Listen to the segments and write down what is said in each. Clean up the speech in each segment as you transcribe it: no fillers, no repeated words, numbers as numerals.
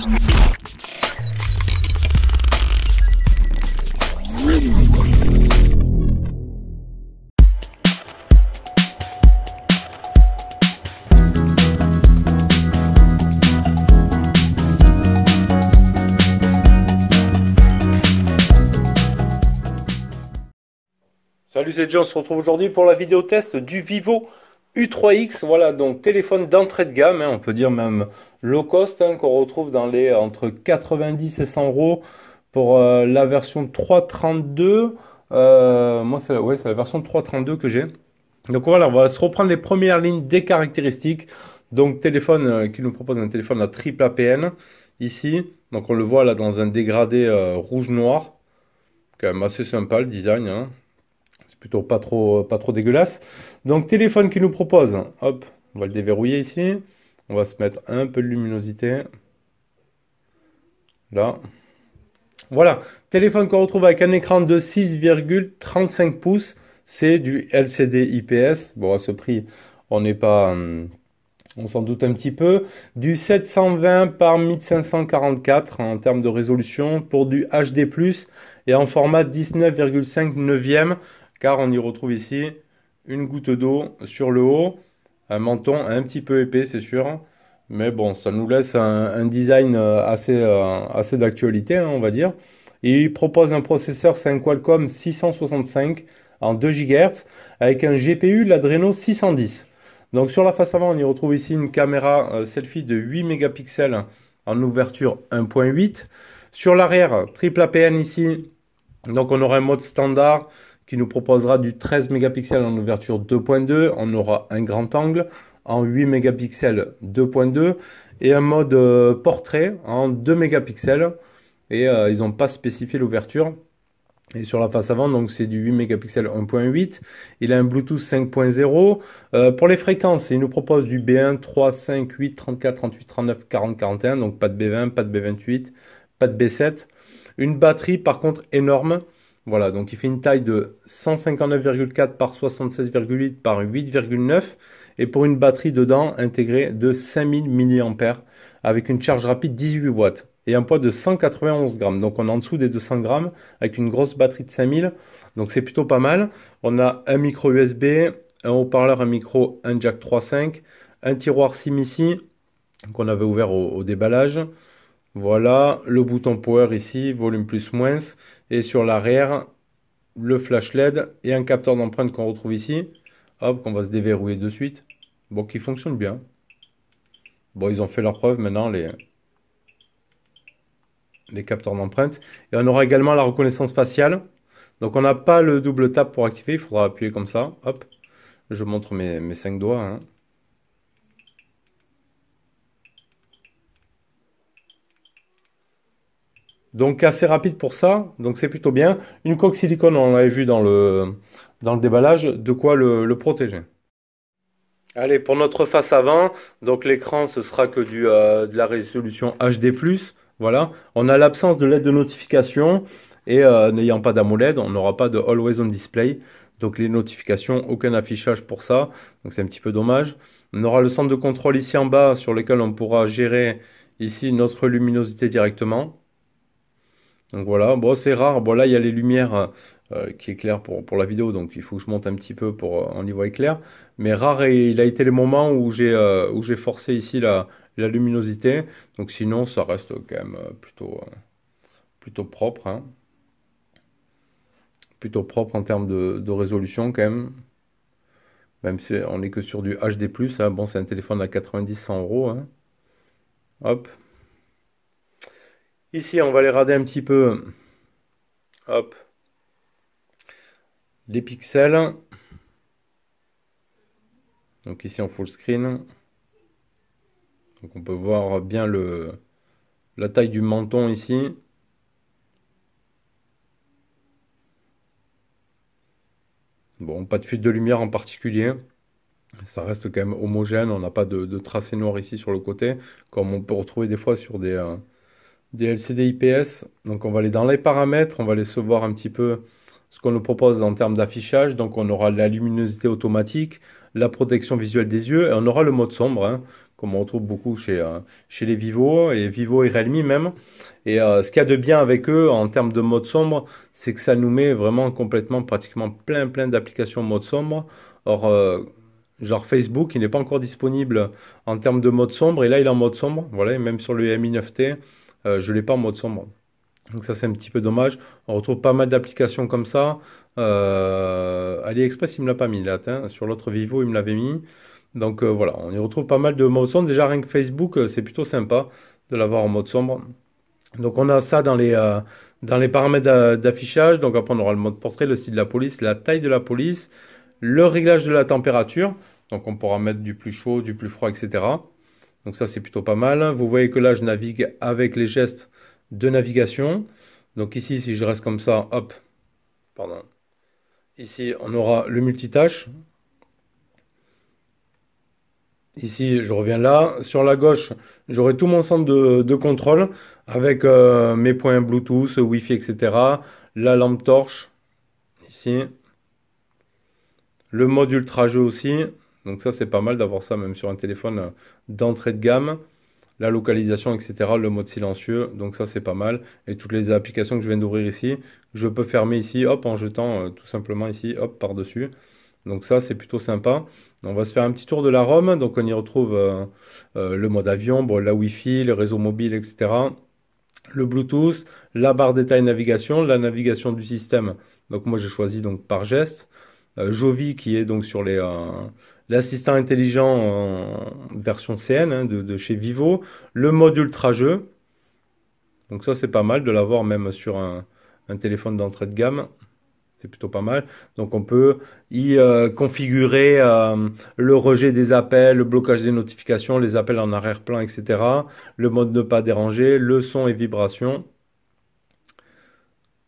Salut, c'est John, on se retrouve aujourd'hui pour la vidéo test du Vivo U3X. Voilà, donc téléphone d'entrée de gamme, on peut dire même low cost, qu'on retrouve dans les entre 90 et 100 euros pour la version 332. Moi, c'est la version 332 que j'ai. Donc voilà, on va se reprendre les premières lignes des caractéristiques. Donc téléphone qui nous propose un téléphone à triple APN ici. Donc on le voit là dans un dégradé rouge-noir. Quand même assez sympa le design, hein. C'est plutôt pas trop dégueulasse. Donc téléphone qui nous propose, hop, on va le déverrouiller ici. On va se mettre un peu de luminosité. Là. Voilà, téléphone qu'on retrouve avec un écran de 6,35 pouces. C'est du LCD IPS. Bon, à ce prix, on n'est pas... on s'en doute un petit peu. Du 720 par 1544 en termes de résolution pour du HD+, et en format 19,5 neuvième, car on y retrouve ici une goutte d'eau sur le haut, un menton un petit peu épais, c'est sûr. Mais bon, ça nous laisse un design assez d'actualité, hein, on va dire. Et il propose un processeur, c'est un Qualcomm 665 en 2 GHz avec un GPU, l'Adreno 610. Donc sur la face avant, on y retrouve ici une caméra selfie de 8 mégapixels en ouverture 1.8. Sur l'arrière, triple APN ici. Donc on aura un mode standard qui nous proposera du 13 mégapixels en ouverture 2.2. On aura un grand angle en 8 mégapixels 2.2 et un mode portrait en 2 mégapixels. Et ils n'ont pas spécifié l'ouverture. Et sur la face avant, donc c'est du 8 mégapixels 1.8. Il a un Bluetooth 5.0. Pour les fréquences, il nous propose du B1, 3, 5, 8, 34, 38, 39, 40, 41. Donc pas de B20, pas de B28, pas de B7. Une batterie par contre énorme. Voilà, donc il fait une taille de 159,4 par 76,8 par 8,9. Et pour une batterie dedans intégrée de 5000 mAh avec une charge rapide 18 watts. Et un poids de 191 grammes. Donc on est en dessous des 200 grammes avec une grosse batterie de 5000. Donc c'est plutôt pas mal. On a un micro USB, un haut-parleur, un micro, un jack 3.5, un tiroir SIM ici qu'on avait ouvert au déballage. Voilà, le bouton power ici, volume plus moins. Et sur l'arrière, le flash LED et un capteur d'empreinte qu'on retrouve ici. Hop, qu'on va se déverrouiller de suite. Bon, qui fonctionne bien. Bon, ils ont fait leur preuve maintenant, les capteurs d'empreinte. Et on aura également la reconnaissance faciale. Donc on n'a pas le double tap pour activer, il faudra appuyer comme ça. Hop, je montre mes 5 doigts, hein. Donc assez rapide pour ça, donc c'est plutôt bien. Une coque silicone, on l'avait vu dans le déballage, de quoi le protéger. Allez, pour notre face avant, donc l'écran, ce sera que de la résolution HD+. Voilà, on a l'absence de LED de notification et n'ayant pas d'AMOLED, on n'aura pas de Always On Display. Donc les notifications, aucun affichage pour ça, donc c'est un petit peu dommage. On aura le centre de contrôle ici en bas sur lequel on pourra gérer ici notre luminosité directement. Donc voilà, bon c'est rare, bon là il y a les lumières qui éclairent pour la vidéo, donc il faut que je monte un petit peu pour on y voit clair. Mais rare il a été les moments où j'ai forcé ici la luminosité. Donc sinon ça reste quand même plutôt propre, hein. Plutôt propre en termes de résolution quand même. Même si on n'est que sur du HD+, hein. Bon c'est un téléphone à 90-100 euros, hein. Hop. Ici on va les rader un petit peu. Hop. Les pixels. Donc ici en full screen. Donc on peut voir bien la taille du menton ici. Bon, pas de fuite de lumière en particulier. Ça reste quand même homogène. On n'a pas de tracé noir ici sur le côté, comme on peut retrouver des fois sur des LCD IPS. Donc on va aller dans les paramètres. On va aller se voir un petit peu ce qu'on nous propose en termes d'affichage. Donc on aura la luminosité automatique, la protection visuelle des yeux, et on aura le mode sombre, hein, comme on retrouve beaucoup chez les Vivo, et Vivo et Realme même. Et ce qu'il y a de bien avec eux en termes de mode sombre, c'est que ça nous met vraiment complètement, pratiquement plein d'applications mode sombre. Or, genre Facebook, il n'est pas encore disponible en termes de mode sombre, et là il est en mode sombre, voilà, et même sur le Mi 9T, je ne l'ai pas en mode sombre. Donc ça c'est un petit peu dommage. On retrouve pas mal d'applications comme ça. AliExpress il me l'a pas mis là, hein. Sur l'autre Vivo il me l'avait mis. Donc voilà, on y retrouve pas mal de modes sombres. Déjà rien que Facebook c'est plutôt sympa de l'avoir en mode sombre. Donc on a ça dans les paramètres d'affichage. Donc après on aura le mode portrait, le style de la police, la taille de la police, le réglage de la température. Donc on pourra mettre du plus chaud, du plus froid, etc. Donc ça c'est plutôt pas mal. Vous voyez que là je navigue avec les gestes de navigation. Donc ici si je reste comme ça, hop, pardon. Ici on aura le multitâche. Ici, je reviens là. Sur la gauche, j'aurai tout mon centre de contrôle avec mes points Bluetooth, Wi-Fi, etc. La lampe torche, ici. Le mode ultra jeu aussi. Donc ça, c'est pas mal d'avoir ça même sur un téléphone d'entrée de gamme. La localisation, etc. Le mode silencieux. Donc ça, c'est pas mal. Et toutes les applications que je viens d'ouvrir ici, je peux fermer ici, hop, en jetant tout simplement ici, hop, par-dessus. Donc ça, c'est plutôt sympa. On va se faire un petit tour de la ROM. Donc on y retrouve le mode avion, bon, la Wi-Fi, le réseau mobile, etc. Le Bluetooth, la barre détail navigation, la navigation du système. Donc moi, j'ai choisi donc par geste. Jovi qui est donc sur l'assistant intelligent en version CN hein, de chez Vivo. Le mode ultra jeu. Donc ça, c'est pas mal de l'avoir même sur un téléphone d'entrée de gamme. C'est plutôt pas mal. Donc on peut y configurer le rejet des appels, le blocage des notifications, les appels en arrière-plan, etc. Le mode ne pas déranger, le son et vibration,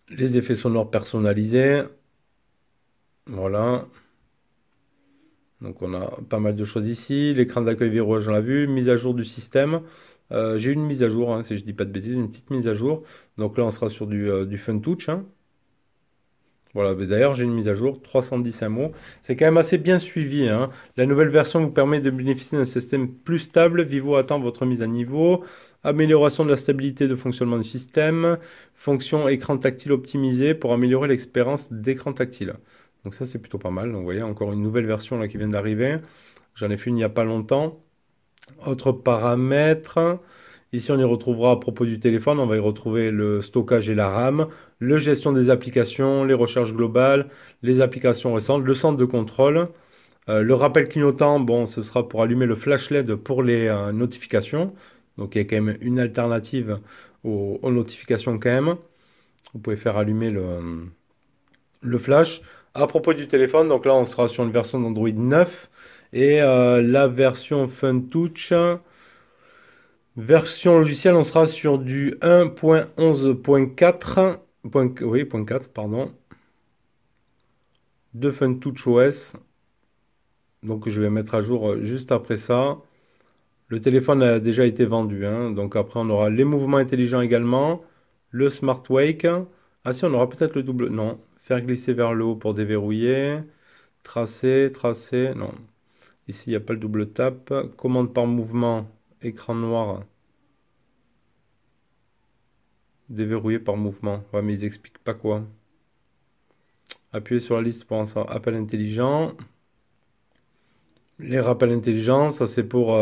les effets sonores personnalisés. Voilà. Donc on a pas mal de choses ici. L'écran d'accueil verrouillage, on l'a vu. Mise à jour du système. J'ai une mise à jour, hein, si je dis pas de bêtises, une petite mise à jour. Donc là on sera sur du FunTouch. Hein. Voilà, mais d'ailleurs j'ai une mise à jour, 310 MO. C'est quand même assez bien suivi, hein. La nouvelle version vous permet de bénéficier d'un système plus stable. Vivo attend votre mise à niveau. Amélioration de la stabilité de fonctionnement du système. Fonction écran tactile optimisé pour améliorer l'expérience d'écran tactile. Donc ça c'est plutôt pas mal. Donc vous voyez, encore une nouvelle version là qui vient d'arriver. J'en ai fait une il n'y a pas longtemps. Autres paramètres. Ici, on y retrouvera à propos du téléphone, on va y retrouver le stockage et la RAM, le gestion des applications, les recherches globales, les applications récentes, le centre de contrôle, le rappel clignotant, bon, ce sera pour allumer le flash LED pour les notifications. Donc, il y a quand même une alternative aux notifications quand même. Vous pouvez faire allumer le flash. À propos du téléphone, donc là, on sera sur une version d'Android 9 et la version FunTouch. Version logicielle, on sera sur du 1.11.4, oui, point 4, pardon, de FunTouch OS. Donc je vais mettre à jour juste après ça. Le téléphone a déjà été vendu, hein. Donc après on aura les mouvements intelligents également, le Smart Wake. Ah si, on aura peut-être le double, non, faire glisser vers le haut pour déverrouiller, tracer, non. Ici il n'y a pas le double tap, commande par mouvement, écran noir. Déverrouiller par mouvement. Ouais, mais ils expliquent pas quoi. Appuyez sur la liste pour un appel intelligent. Les rappels intelligents, ça c'est pour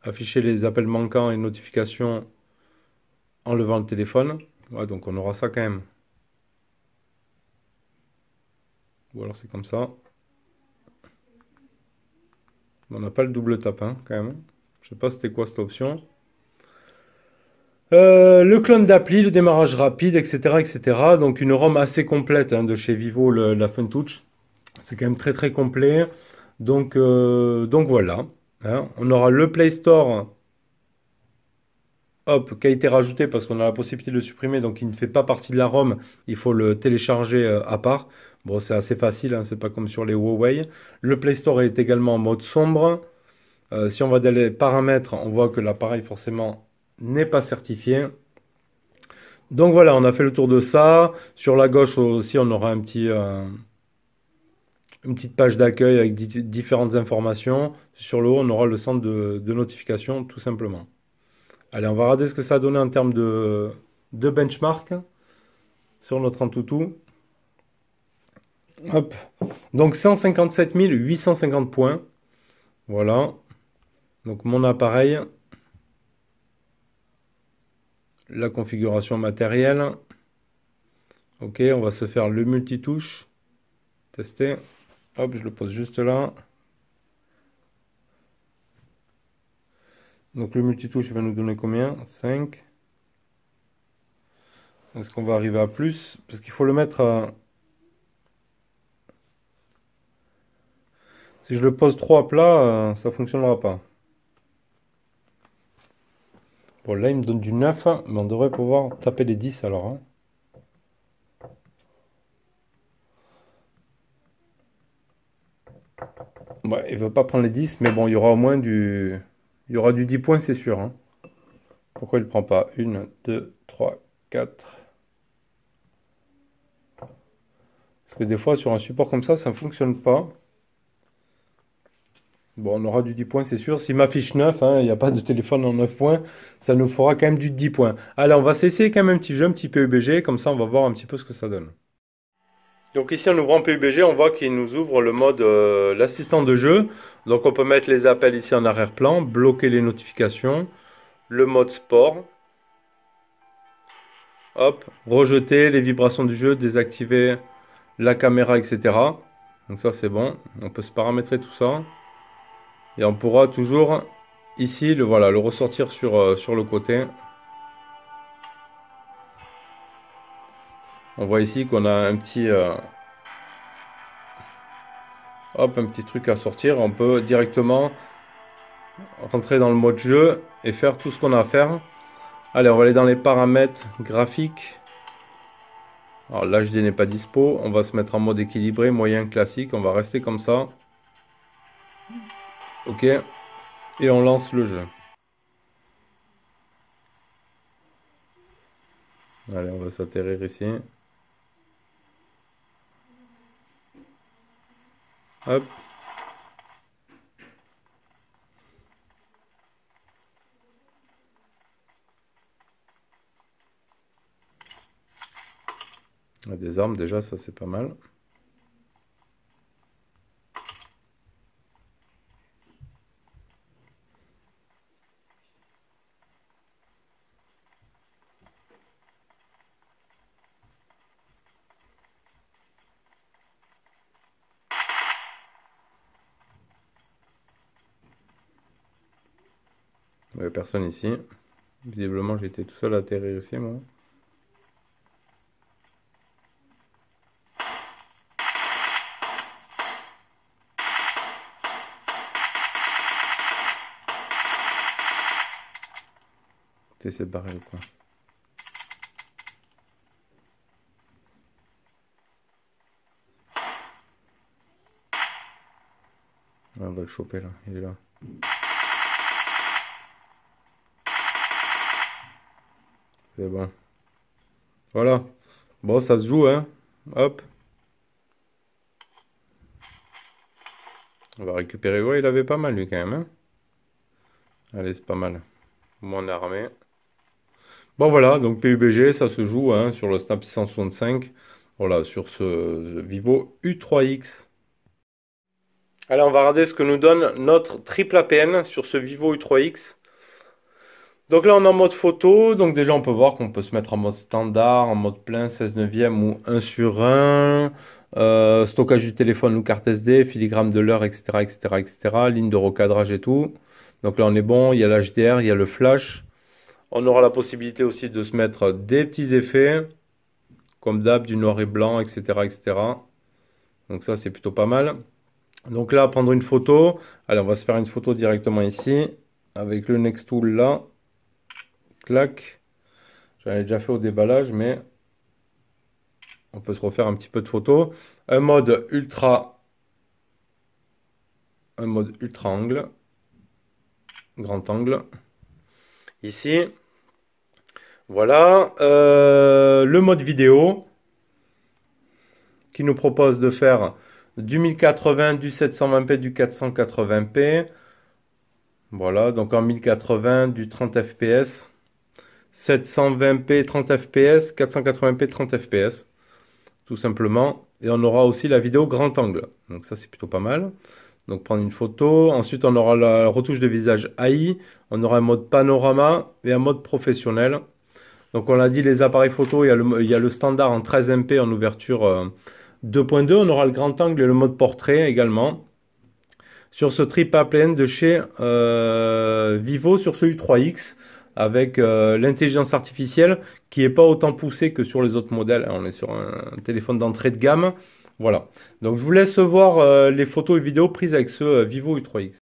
afficher les appels manquants et notifications en levant le téléphone. Ouais, donc on aura ça quand même. Ou alors c'est comme ça. On n'a pas le double tap, hein, quand même. Je sais pas c'était quoi cette option. Le clone d'appli, le démarrage rapide, etc., etc. Donc une ROM assez complète hein, de chez Vivo, la FunTouch. C'est quand même très complet. Donc voilà. Hein. On aura le Play Store hop, qui a été rajouté parce qu'on a la possibilité de le supprimer. Donc il ne fait pas partie de la ROM. Il faut le télécharger à part. Bon, c'est assez facile. Hein, c'est pas comme sur les Huawei. Le Play Store est également en mode sombre. Si on va dans les paramètres, on voit que l'appareil forcément n'est pas certifié. Donc voilà, on a fait le tour de ça. Sur la gauche aussi, on aura un petit une petite page d'accueil avec différentes informations. Sur le haut, on aura le centre de notification, tout simplement. Allez, on va regarder ce que ça a donné en termes de benchmark sur notre Antutu. Hop. Donc 157 850 points. Voilà. Donc mon appareil. La configuration matérielle. Ok, on va se faire le multitouche. Tester. Hop, je le pose juste là. Donc le multitouche va nous donner combien? 5. Est-ce qu'on va arriver à plus? Parce qu'il faut le mettre à... Si je le pose trop à plat, ça fonctionnera pas. Bon, là, il me donne du 9, mais on devrait pouvoir taper les 10 alors. Hein. Ouais, il veut pas prendre les 10, mais bon, il y aura au moins du... Il y aura du 10 points, c'est sûr. Hein. Pourquoi il ne prend pas? 1, 2, 3, 4. Parce que des fois, sur un support comme ça ne fonctionne pas. Bon, on aura du 10 points, c'est sûr. S'il m'affiche 9, hein, il n'y a pas de téléphone en 9 points, ça nous fera quand même du 10 points. Allez, on va s'essayer quand même un petit jeu, un petit PUBG, comme ça on va voir un petit peu ce que ça donne. Donc ici, en ouvrant PUBG, on voit qu'il nous ouvre le mode l'assistant de jeu. Donc on peut mettre les appels ici en arrière-plan, bloquer les notifications, le mode sport. Hop, rejeter les vibrations du jeu, désactiver la caméra, etc. Donc ça c'est bon, on peut se paramétrer tout ça. Et on pourra toujours ici voilà, le ressortir sur le côté. On voit ici qu'on a un petit hop, un petit truc à sortir. On peut directement rentrer dans le mode jeu et faire tout ce qu'on a à faire. Allez, on va aller dans les paramètres graphiques. Alors l'HD n'est pas dispo. On va se mettre en mode équilibré, moyen, classique. On va rester comme ça. Ok. Et on lance le jeu. Allez, on va s'atterrir ici. Hop. On a des armes déjà, ça c'est pas mal. Il n'y avait personne ici. Visiblement, j'étais tout seul à atterrir ici, moi. C'est barré quoi. On va le choper là, il est là. C'est bon. Voilà. Bon, ça se joue, hein. Hop. On va récupérer. Ouais, il avait pas mal lui quand même. Hein. Allez, c'est pas mal. Mon armée. Bon, voilà. Donc PUBG, ça se joue hein, sur le Snap 665. Voilà, sur ce Vivo U3X. Allez, on va regarder ce que nous donne notre triple APN sur ce Vivo U3X. Donc là, on est en mode photo. Donc déjà, on peut voir qu'on peut se mettre en mode standard, en mode plein, 16 neuvième ou 1 sur 1. Stockage du téléphone ou carte SD, filigrane de l'heure, etc., etc., etc. Ligne de recadrage et tout. Donc là, on est bon. Il y a l'HDR, il y a le flash. On aura la possibilité aussi de se mettre des petits effets, comme d'hab, du noir et blanc, etc., etc. Donc ça, c'est plutôt pas mal. Donc là, prendre une photo. Allez, on va se faire une photo directement ici, avec le Next Tool là. Clac. J'en ai déjà fait au déballage, mais on peut se refaire un petit peu de photos. Un mode ultra angle. Grand angle. Ici. Voilà. Le mode vidéo. Qui nous propose de faire du 1080, du 720p, du 480p. Voilà, donc en 1080, du 30 fps, 720p, 30 fps, 480p, 30 fps, tout simplement. Et on aura aussi la vidéo grand angle. Donc ça, c'est plutôt pas mal. Donc prendre une photo. Ensuite, on aura la retouche de visage AI. On aura un mode panorama et un mode professionnel. Donc on l'a dit, les appareils photo, il y a le standard en 13 MP en ouverture 2.2. On aura le grand angle et le mode portrait également. Sur ce triple plane de chez Vivo, sur ce U3X, avec l'intelligence artificielle qui n'est pas autant poussée que sur les autres modèles. On est sur un téléphone d'entrée de gamme. Voilà. Donc je vous laisse voir les photos et vidéos prises avec ce Vivo U3X.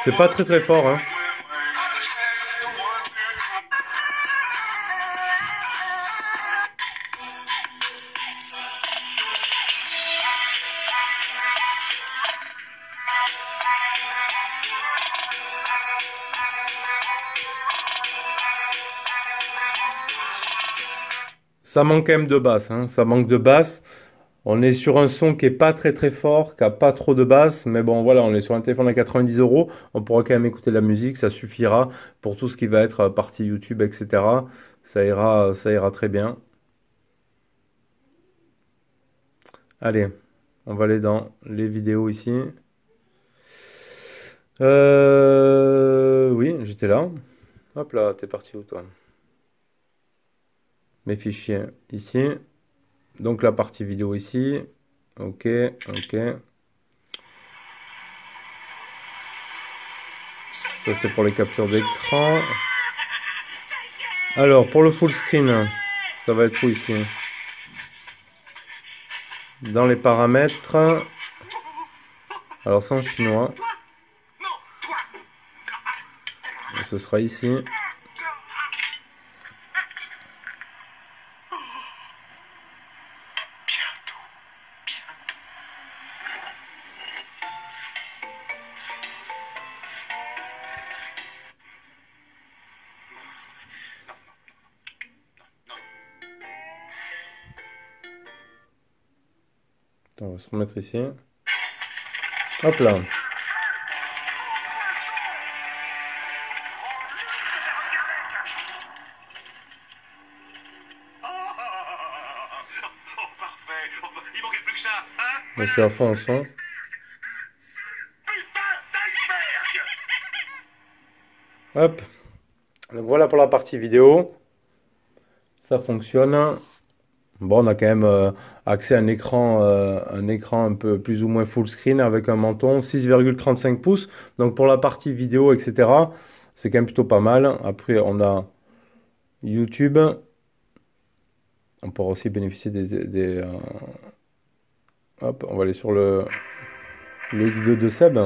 C'est pas très très fort, hein. ça manque quand même de basse, hein, ça manque de basse. On est sur un son qui est pas très très fort, qui a pas trop de basse, mais bon voilà, on est sur un téléphone à 90 euros, on pourra quand même écouter de la musique, ça suffira pour tout ce qui va être partie YouTube, etc. Ça ira très bien. Allez, on va aller dans les vidéos ici. Oui, j'étais là. Hop là, t'es parti où toi? Mes fichiers ici. Donc la partie vidéo ici. Ok, ok. Ça c'est pour les captures d'écran. Alors pour le full screen, ça va être où ici? Dans les paramètres. Alors c'est en chinois. Ce sera ici. On va se remettre ici. Hop là. Je suis à fond en son. Hop. Donc voilà pour la partie vidéo. Ça fonctionne. Bon, on a quand même accès à un écran un peu plus ou moins full screen avec un menton 6,35 pouces. Donc pour la partie vidéo, etc., c'est quand même plutôt pas mal. Après, on a YouTube. On pourra aussi bénéficier hop, on va aller sur le X2 de Seb.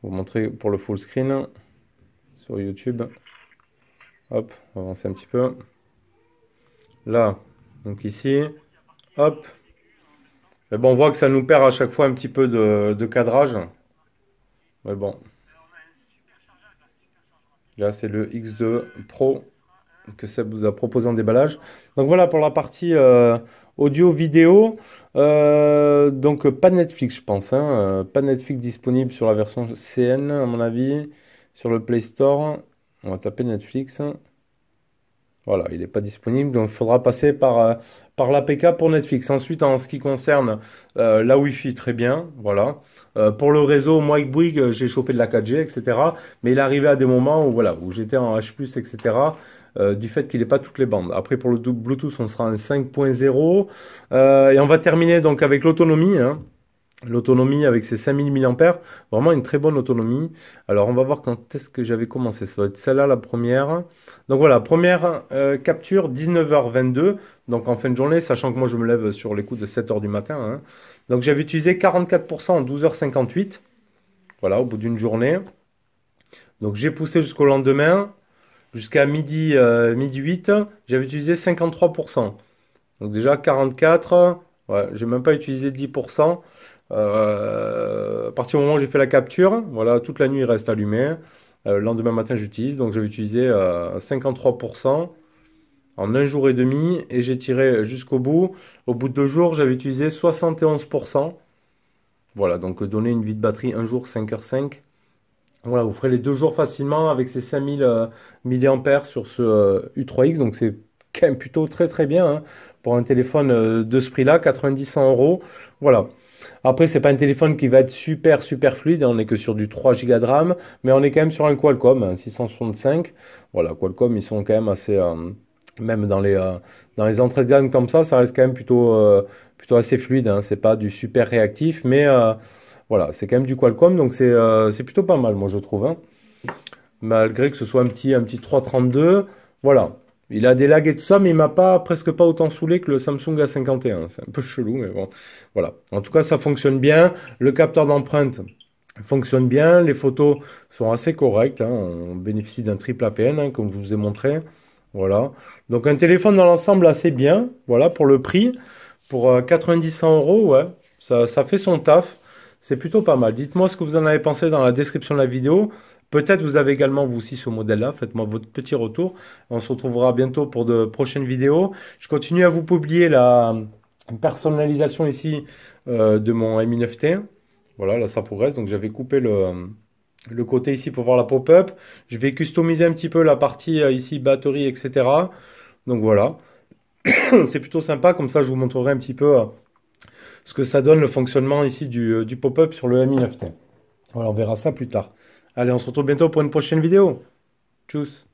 Vous montrer pour le full screen sur YouTube. Hop, on va avancer un petit peu. Là, donc ici, hop. Mais bon, on voit que ça nous perd à chaque fois un petit peu de cadrage. Mais bon. Là, c'est le X2 Pro que ça vous a proposé en déballage. Donc voilà pour la partie audio-vidéo. Donc pas de Netflix, je pense. Hein. Pas de Netflix disponible sur la version CN, à mon avis. Sur le Play Store. On va taper Netflix. Voilà, il n'est pas disponible, donc il faudra passer par l'APK pour Netflix. Ensuite, en ce qui concerne la Wi-Fi, très bien, voilà. Pour le réseau, moi avec Bouygues, j'ai chopé de la 4G, etc. Mais il est arrivé à des moments où, voilà, où j'étais en H+, etc. Du fait qu'il n'ait pas toutes les bandes. Après, pour le Bluetooth, on sera en 5.0. Et on va terminer donc avec l'autonomie, hein. L'autonomie avec ses 5000 mAh, vraiment une très bonne autonomie. Alors on va voir quand est-ce que j'avais commencé. Ça doit être celle-là la première. Donc voilà, première capture 19h22. Donc en fin de journée, sachant que moi je me lève sur les coups de 7h du matin. Hein. Donc j'avais utilisé 44% en 12h58. Voilà, au bout d'une journée. Donc j'ai poussé jusqu'au lendemain. Jusqu'à midi 8, j'avais utilisé 53%. Donc déjà 44, ouais, j'ai même pas utilisé 10%. À partir du moment où j'ai fait la capture, voilà, toute la nuit il reste allumé. Le lendemain matin j'utilise, donc j'avais utilisé 53% en un jour et demi et j'ai tiré jusqu'au bout. Au bout de 2 jours, j'avais utilisé 71%. Voilà, donc donner une vie de batterie un jour 5h05. Voilà, vous ferez les 2 jours facilement avec ces 5000 mAh sur ce U3X, donc c'est quand même plutôt très très bien hein, pour un téléphone de ce prix-là, 90-100 euros. Voilà. Après, c'est pas un téléphone qui va être super super fluide, on n'est que sur du 3 Go de RAM, mais on est quand même sur un Qualcomm, un 665. Voilà, Qualcomm, ils sont quand même assez, même dans les entrées de gamme comme ça reste quand même plutôt assez fluide. Hein. C'est pas du super réactif, mais voilà, c'est quand même du Qualcomm, donc c'est plutôt pas mal, moi je trouve. Hein. Malgré que ce soit un petit 332, voilà. Il a des lags et tout ça, mais il m'a presque pas autant saoulé que le Samsung A51. C'est un peu chelou, mais bon, voilà. En tout cas, ça fonctionne bien. Le capteur d'empreinte fonctionne bien. Les photos sont assez correctes. Hein. On bénéficie d'un triple APN, hein, comme je vous ai montré. Voilà. Donc un téléphone dans l'ensemble assez bien. Voilà, pour le prix. Pour 90-100 euros, ouais. Ça fait son taf. c'est plutôt pas mal. Dites-moi ce que vous en avez pensé dans la description de la vidéo. Peut-être vous avez également vous aussi ce modèle-là. Faites-moi votre petit retour. On se retrouvera bientôt pour de prochaines vidéos. Je continue à vous publier la personnalisation ici de mon Mi 9T. Voilà, là ça progresse. Donc j'avais coupé le côté ici pour voir la pop-up. Je vais customiser un petit peu la partie ici batterie, etc. Donc voilà, c'est plutôt sympa. Comme ça, je vous montrerai un petit peu ce que ça donne le fonctionnement ici du pop-up sur le Mi 9T. Voilà, on verra ça plus tard. Allez, on se retrouve bientôt pour une prochaine vidéo. Tchuss!